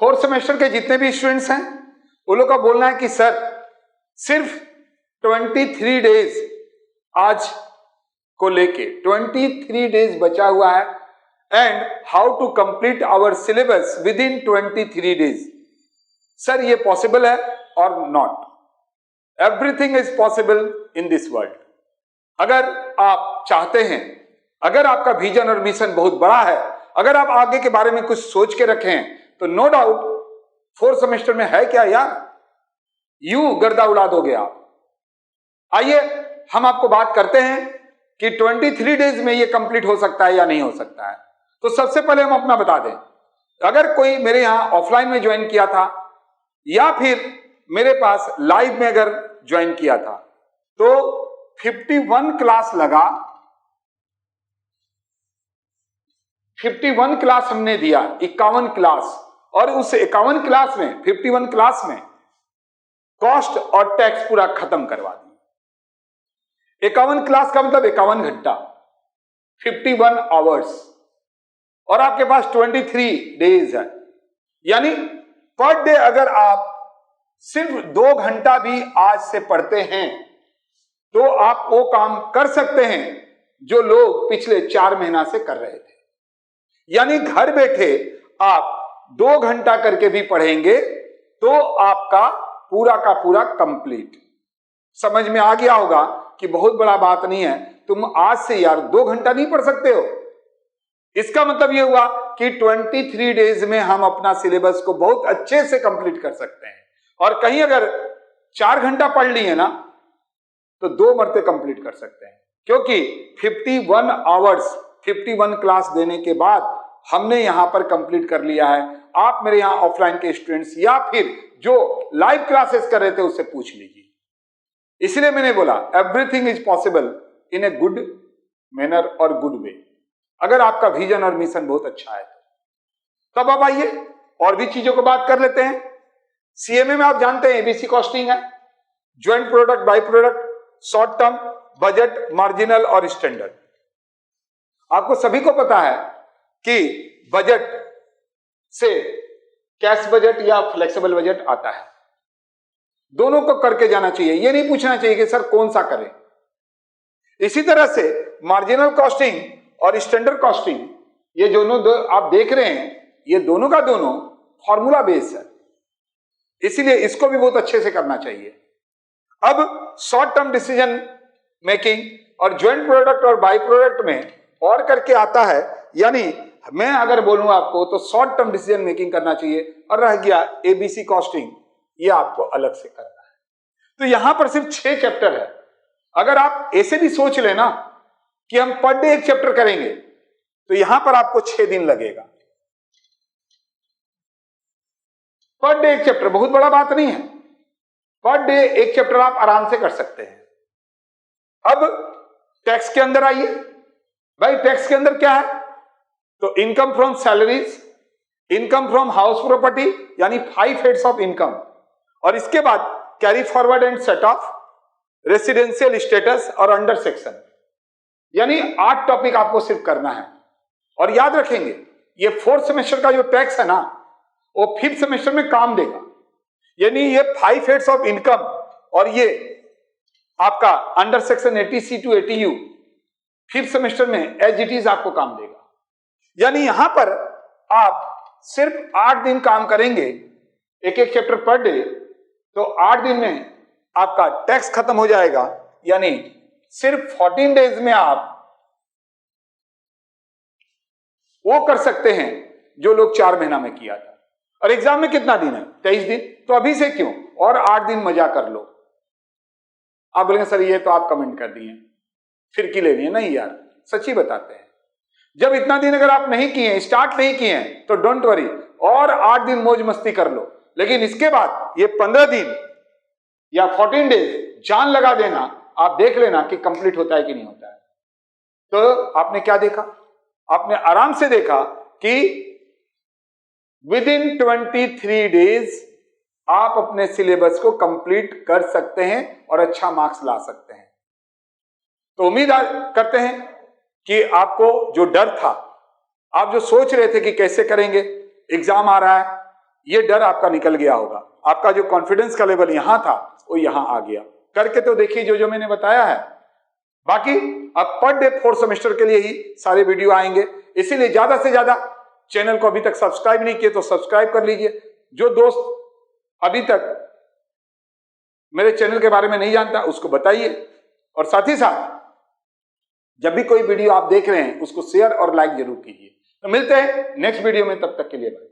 Fourth semester के जितने भी स्टूडेंट्स हैं उन लोग का बोलना है कि सर सिर्फ 23 डेज आज को लेके 23 डेज बचा हुआ है and how to complete our syllabus within 23 days. Sir ये पॉसिबल है और not? Everything is possible in this world. अगर आप चाहते हैं, अगर आपका विजन और मिशन बहुत बड़ा है, अगर आप आगे के बारे में कुछ सोच के रखे हैं, तो नो डाउट फोर्थ सेमेस्टर में है क्या यार, यूं गर्दा उड़ा दोगे आप। आइए हम आपको बात करते हैं कि 23 डेज में ये कंप्लीट हो सकता है या नहीं हो सकता है। तो सबसे पहले हम अपना बता दें, अगर कोई मेरे यहां ऑफलाइन में ज्वाइन किया था या फिर मेरे पास लाइव में अगर ज्वाइन किया था, तो 51 क्लास लगा, 51 क्लास हमने दिया, 51 क्लास, और उस 51 क्लास में 51 क्लास में कॉस्ट और टैक्स पूरा खत्म करवा दिया। 51 क्लास का मतलब 51 घंटा, 51 आवर्स, और आपके पास 23 डेज है। यानी पर डे अगर आप सिर्फ 2 घंटा भी आज से पढ़ते हैं तो आप वो काम कर सकते हैं जो लोग पिछले 4 महीना से कर रहे थे। यानी घर बैठे आप 2 घंटा करके भी पढ़ेंगे तो आपका पूरा का पूरा कंप्लीट। समझ में आ गया होगा कि बहुत बड़ा बात नहीं है, तुम आज से यार 2 घंटा नहीं पढ़ सकते हो। इसका मतलब यह हुआ कि 23 डेज में हम अपना सिलेबस को बहुत अच्छे से कंप्लीट कर सकते हैं। और कहीं अगर 4 घंटा पढ़ लिए ना तो 2 मरते कंप्लीट कर सकते हैं, क्योंकि 51 आवर्स 51 क्लास देने के बाद हमने यहां पर कंप्लीट कर लिया है। आप मेरे यहां ऑफलाइन के स्टूडेंट्स या फिर जो लाइव क्लासेस कर रहे थे उससे पूछ लीजिए। इसलिए मैंने बोला everything is possible in a good manner और गुड वे। अगर आपका विजन और मिशन बहुत अच्छा है तब आप आइए और भी चीजों को बात कर लेते हैं। सीएमए में आप जानते हैं एबीसी कॉस्टिंग है, joint product, by product, short term, budget, marginal और स्टैंडर्ड। आपको सभी को पता है कि बजट से कैश बजट या फ्लेक्सिबल बजट आता है। दोनों को करके जाना चाहिए, ये नहीं पूछना चाहिए कि सर कौन सा करें। इसी तरह से मार्जिनल कॉस्टिंग और स्टैंडर्ड कॉस्टिंग, ये दोनों आप देख रहे हैं, ये दोनों का दोनों फॉर्मूला बेस है, इसीलिए इसको भी बहुत अच्छे से करना चाहिए। अब शॉर्ट टर्म डिसीजन मेकिंग और ज्वाइंट प्रोडक्ट और बाई प्रोडक्ट में और करके आता है। यानी मैं अगर बोलूं आपको तो शॉर्ट टर्म डिसीजन मेकिंग करना चाहिए, और रह गया एबीसी कॉस्टिंग, ये आपको अलग से करना है। तो यहां पर सिर्फ 6 चैप्टर है। अगर आप ऐसे भी सोच लेना कि हम पर डे 1 चैप्टर करेंगे तो यहां पर आपको 6 दिन लगेगा। पर डे 1 चैप्टर बहुत बड़ा बात नहीं है, पर डे 1 चैप्टर आप आराम से कर सकते हैं। अब टैक्स के अंदर आइए भाई। टैक्स के अंदर क्या है? तो income from salaries, income from house property, यानी 5 हेड्स ऑफ इनकम, और इसके बाद carry forward and set of, residential status और अंडर सेक्शन। यानी 8 टॉपिक आपको सिर्फ करना है। और याद रखेंगे ये 4th सेमेस्टर का जो टैक्स है ना, वो 5th सेमेस्टर में काम देगा। यानी ये 5 हेड्स ऑफ इनकम और ये आपका under section 80C to 80U 5th semester में एज इट इज आपको काम देगा। यानी यहां पर आप सिर्फ 8 दिन काम करेंगे, एक चैप्टर पर डे, तो 8 दिन में आपका टैक्स खत्म हो जाएगा। यानी सिर्फ 14 डेज में आप वो कर सकते हैं जो लोग 4 महीना में किया था। और एग्जाम में कितना दिन है? 23 दिन। तो अभी से क्यों और 8 दिन मजा कर लो। आप बोलेंगे सर ये तो आप कमेंट कर दिए, फिर की लेनी है। नहीं यार, सच्ची बताते हैं, जब इतना दिन अगर आप नहीं किए, स्टार्ट नहीं किए हैं, तो डोंट वरी, और 8 दिन मौज मस्ती कर लो। लेकिन इसके बाद ये 15 दिन या 14 डेज जान लगा देना, आप देख लेना कि कंप्लीट होता है कि नहीं होता है। तो आपने क्या देखा? आपने आराम से देखा कि विद इन 23 डेज आप अपने सिलेबस को कंप्लीट कर सकते हैं और अच्छा मार्क्स ला सकते हैं। तो उम्मीद करते हैं कि आपको जो डर था, आप जो सोच रहे थे कि कैसे करेंगे, एग्जाम आ रहा है ये डर आपका निकल गया होगा, आपका जो कॉन्फिडेंस का लेवल यहां था वो यहां आ गया। करके तो देखिए जो मैंने बताया है। बाकी अब पर डे 4th सेमेस्टर के लिए ही सारे वीडियो आएंगे, इसीलिए ज्यादा से ज्यादा चैनल को अभी तक सब्सक्राइब नहीं किए तो सब्सक्राइब कर लीजिए। जो दोस्त अभी तक मेरे चैनल के बारे में नहीं जानता उसको बताइए, और साथ ही साथ जब भी कोई वीडियो आप देख रहे हैं उसको शेयर और लाइक जरूर कीजिए। तो मिलते हैं नेक्स्ट वीडियो में, तब तक के लिए बाय।